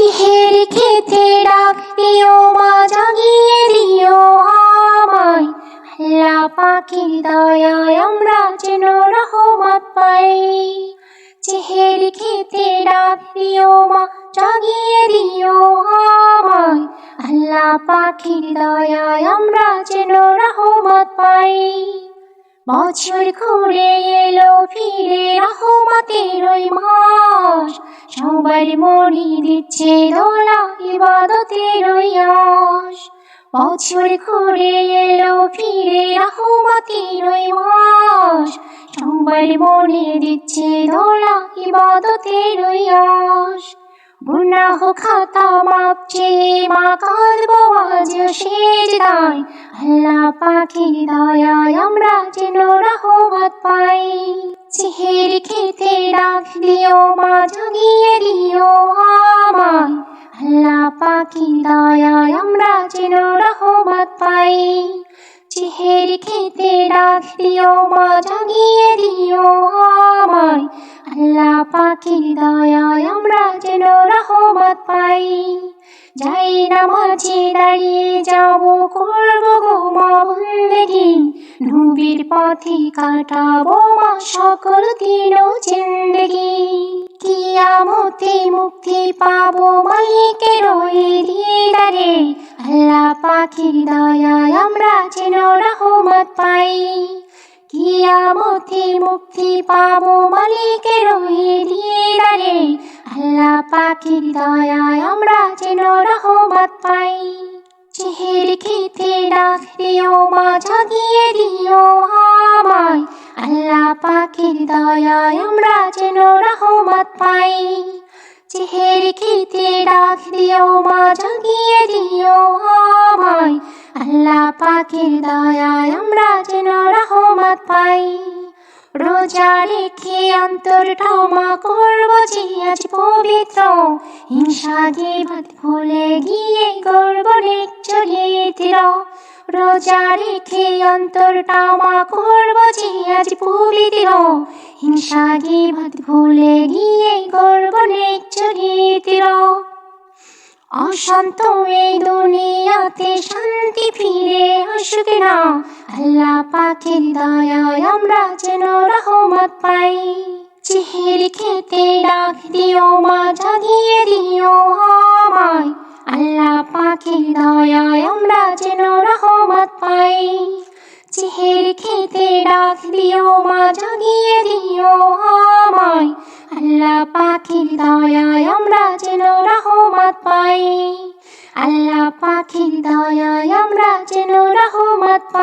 চেহের খেতে ডাক দিও মা, জাগিয়ে দিও আমায়। আল্লাহ পাকের দয়ায় আমরা যেন রহমত পাই। চেহের খেতে ডাক দিও মা, জাগিয়ে দিও আমায়। আল্লাহ পাকের দয়ায় আমরা যেন রহমত পাই। বছর ঘুরে এলো ফিরে রহমতের ওই মাস, সবার মনে দিচ্ছে দোলা ইবাদতের ওই আশ। বছর ঘুরে এলো ফিরে রহমতের ওই মাস, সবার মনে দিচ্ছে দোলা ইবাদতের ওই আশ। গুনাহ খাতা মাপ চেয়ে মা কাঁদবো আজ সেজদায়। আল্লাহ পাকের দয়ায় আমরা যেন রহমত পাই। চেহের খেতে ডাক দিও মা, জাগিয়ে দিও আমায়। আল্লাহ পাকের দয়ায় আমরা যেন রহমত পাই। চেহের খেতে ডাক দিও মা, জাগিয়ে দিও আমায়। আল্লাহ পাকের দয়ায় আমরা যেন রহমত পাই। যাই নামাজে দাঁড়িয়ে যাব, করব গো মা বন্দেগি, নবীর পথে কাটাবো মা সকল দিন ও জিন্দেগি। কিয়ামতে মুক্তি পাবো মালিকের ওই দিদারে। আল্লাহ পাকের দয়ায় আমরা যেন রহমত পাই। কিয়ামতে মুক্তি পাবো মালিকের ওই দিদারে। আল্লাহ পাকের দয়ায় আমরা যেন রহমত পাই। চেহের খেতে ডাক দিও মা, জাগিয়ে দিও আমায়। আল্লাহ পাকের দয়ায় আমরা যেন রহমত পাই। চেহের খেতে ডাক দিও মা, জাগিয়ে দিও আমায়। আল্লাহ পাকের দয়ায় আমরা যেন রহমত পাই। রোজা রেখে অন্তর ক্ষমা করবো যে আজ পবিত্র, হিংসা গীবত ভুলে গিয়ে করব চরিত্র। রোজা রেখে অন্তর ক্ষমা করবো যে আজ পবিত্র, হিংসা গীবত ভুলে গিয়ে করব চরিত্র। অশান্ত এই দুনিয়াতে শান্তি ফিরে আসুক না, আল্লাহ পাকের দয়ায় আমরা যেন রহমত পাই। চেহের খেতে ডাক দিও মা, জাগিয়ে দিও আমায়। আল্লাহ পাকের দয়ায় আমরা যেন রহমত পাই। চেহের খেতে ডাক দিও মা, জাগিয়ে দিও আমায়। আল্লাহ পাকের দয়ায় আমরা যেন রহমত পাই। আল্লাহ পাকের দয়ায় আমরা যেন রহমত পাই।